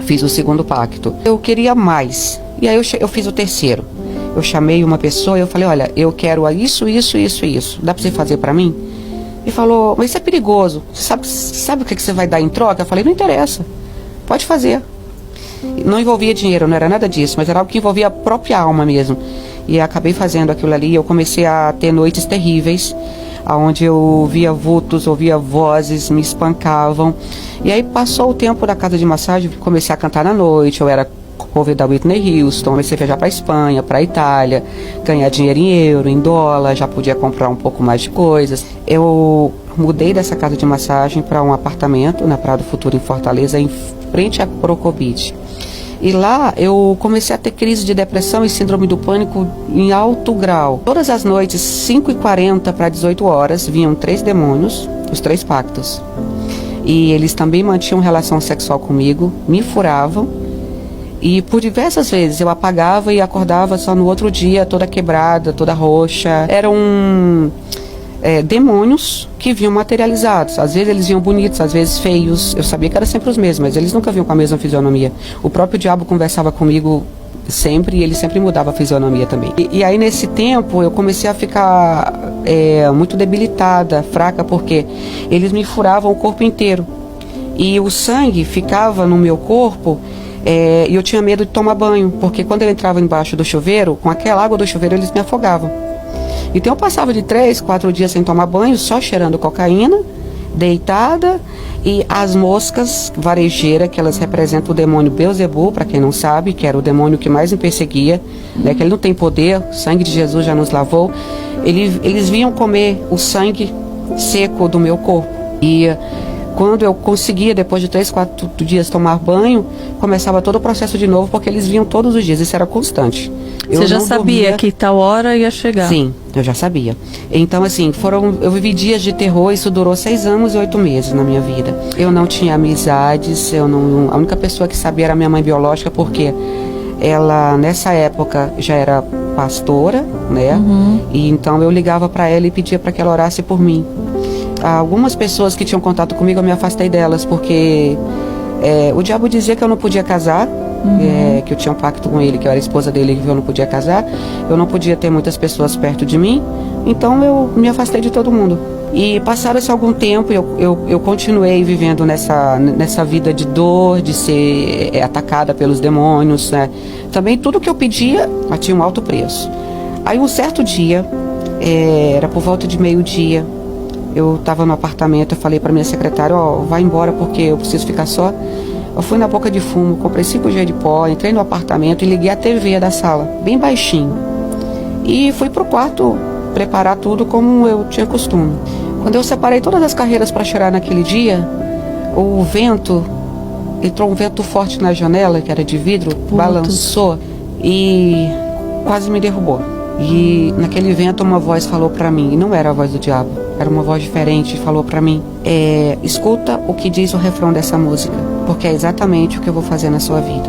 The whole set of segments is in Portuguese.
fiz o segundo pacto. Eu queria mais. E aí eu fiz o terceiro. Eu chamei uma pessoa e eu falei, olha, eu quero isso, isso, isso e isso. Dá pra você fazer pra mim? Ele falou, mas isso é perigoso. Sabe o que você vai dar em troca? Eu falei, não interessa. Pode fazer. Não envolvia dinheiro, não era nada disso, mas era algo que envolvia a própria alma mesmo. E acabei fazendo aquilo ali. Eu comecei a ter noites terríveis, onde eu via vultos, ouvia vozes, me espancavam. E aí passou o tempo da casa de massagem, comecei a cantar na noite. Eu era cover da Whitney Houston, comecei a viajar para Espanha, para Itália, ganhar dinheiro em euro, em dólar, já podia comprar um pouco mais de coisas. Eu mudei dessa casa de massagem para um apartamento na Praia do Futuro, em Fortaleza, em frente à Crocobit. E lá eu comecei a ter crise de depressão e síndrome do pânico em alto grau. Todas as noites, 5h40 para 18 horas, vinham 3 demônios, os 3 pactos. E eles também mantinham relação sexual comigo, me furavam. E por diversas vezes eu apagava e acordava só no outro dia, toda quebrada, toda roxa. Eram demônios que vinham materializados. Às vezes eles vinham bonitos, às vezes feios. Eu sabia que eram sempre os mesmos, mas eles nunca vinham com a mesma fisionomia. O próprio diabo conversava comigo sempre e ele sempre mudava a fisionomia também. E aí nesse tempo eu comecei a ficar muito debilitada, fraca, porque eles me furavam o corpo inteiro. E o sangue ficava no meu corpo. E eu tinha medo de tomar banho, porque quando eu entrava embaixo do chuveiro, com aquela água do chuveiro eles me afogavam. Então eu passava de 3, 4 dias sem tomar banho, só cheirando cocaína, deitada, e as moscas varejeiras, que elas representam o demônio Beelzebul, para quem não sabe, que era o demônio que mais me perseguia, né, que ele não tem poder, o sangue de Jesus já nos lavou. Eles vinham comer o sangue seco do meu corpo. E quando eu conseguia, depois de 3, 4 dias tomar banho, começava todo o processo de novo, porque eles vinham todos os dias, isso era constante. Você já sabia que tal hora ia chegar? Sim, eu já sabia. Então, assim, eu vivi dias de terror, isso durou 6 anos e 8 meses na minha vida. Eu não tinha amizades, a única pessoa que sabia era a minha mãe biológica, porque ela, nessa época, já era pastora, né? Uhum. E então eu ligava para ela e pedia para que ela orasse por mim. Algumas pessoas que tinham contato comigo, eu me afastei delas, porque o diabo dizia que eu não podia casar, que eu tinha um pacto com ele, que eu era esposa dele, que eu não podia casar, eu não podia ter muitas pessoas perto de mim, então eu me afastei de todo mundo. E passado-se algum tempo, eu continuei vivendo nessa vida de dor, de ser atacada pelos demônios, né? Também tudo que eu pedia, tinha um alto preço. Aí um certo dia, era por volta de meio-dia, eu estava no apartamento, eu falei para minha secretária, vai embora porque eu preciso ficar só. Eu fui na boca de fumo, comprei 5G de pó, entrei no apartamento e liguei a TV da sala, bem baixinho. E fui pro quarto preparar tudo como eu tinha costume. Quando eu separei todas as carreiras para cheirar naquele dia, entrou um vento forte na janela, que era de vidro, balançou e quase me derrubou. E naquele vento uma voz falou para mim, e não era a voz do diabo, era uma voz diferente, falou para mim, escuta o que diz o refrão dessa música, porque é exatamente o que eu vou fazer na sua vida.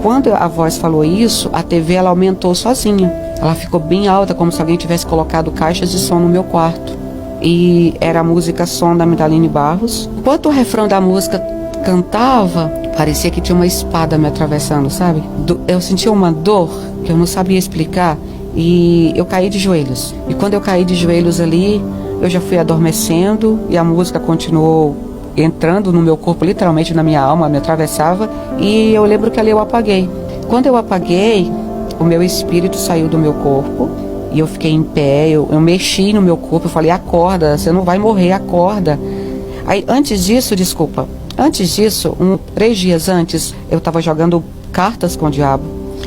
Quando a voz falou isso, a TV ela aumentou sozinha. Ela ficou bem alta, como se alguém tivesse colocado caixas de som no meu quarto. E era a música Som da Midaline Barros. Enquanto o refrão da música cantava, parecia que tinha uma espada me atravessando, sabe? Eu sentia uma dor que eu não sabia explicar. E eu caí de joelhos. E quando eu caí de joelhos ali, eu já fui adormecendo e a música continuou entrando no meu corpo, literalmente na minha alma, me atravessava. E eu lembro que ali eu apaguei. Quando eu apaguei, o meu espírito saiu do meu corpo e eu fiquei em pé, eu mexi no meu corpo, eu falei, acorda, você não vai morrer, acorda. Aí antes disso, 3 dias antes, eu estava jogando cartas com o diabo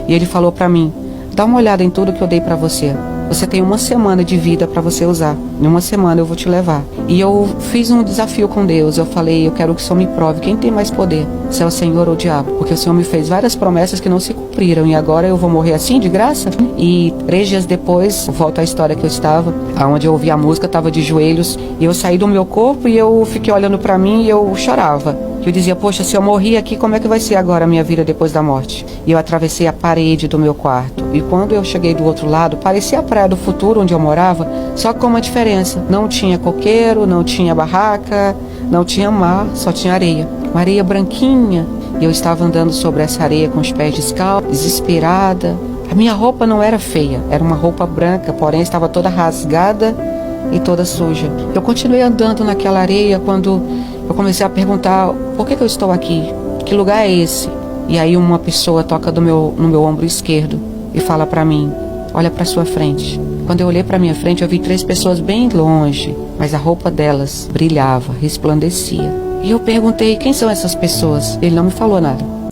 e ele falou para mim, dá uma olhada em tudo que eu dei para você. Você tem 1 semana de vida para você usar. Em 1 semana eu vou te levar. E eu fiz um desafio com Deus. Eu falei, eu quero que o Senhor me prove quem tem mais poder, se é o Senhor ou o diabo. Porque o Senhor me fez várias promessas que não se cumpriram. E agora eu vou morrer assim, de graça? E 3 dias depois, volta à história que eu estava, onde eu ouvi a música, eu estava de joelhos. E eu saí do meu corpo e eu fiquei olhando para mim e eu chorava. Eu dizia, poxa, se eu morri aqui, como é que vai ser agora a minha vida depois da morte? E eu atravessei a parede do meu quarto. E quando eu cheguei do outro lado, parecia a Praia do Futuro, onde eu morava, só com uma diferença. Não tinha coqueiro, não tinha barraca, não tinha mar, só tinha areia. Uma areia branquinha. E eu estava andando sobre essa areia com os pés descalços, desesperada. A minha roupa não era feia, era uma roupa branca, porém estava toda rasgada e toda suja. Eu continuei andando naquela areia quando eu comecei a perguntar: por que eu estou aqui? Que lugar é esse? E aí uma pessoa toca no meu ombro esquerdo e fala para mim: olha para sua frente. Quando eu olhei para minha frente, eu vi 3 pessoas bem longe, mas a roupa delas brilhava, resplandecia. E eu perguntei: quem são essas pessoas? Ele não me falou nada.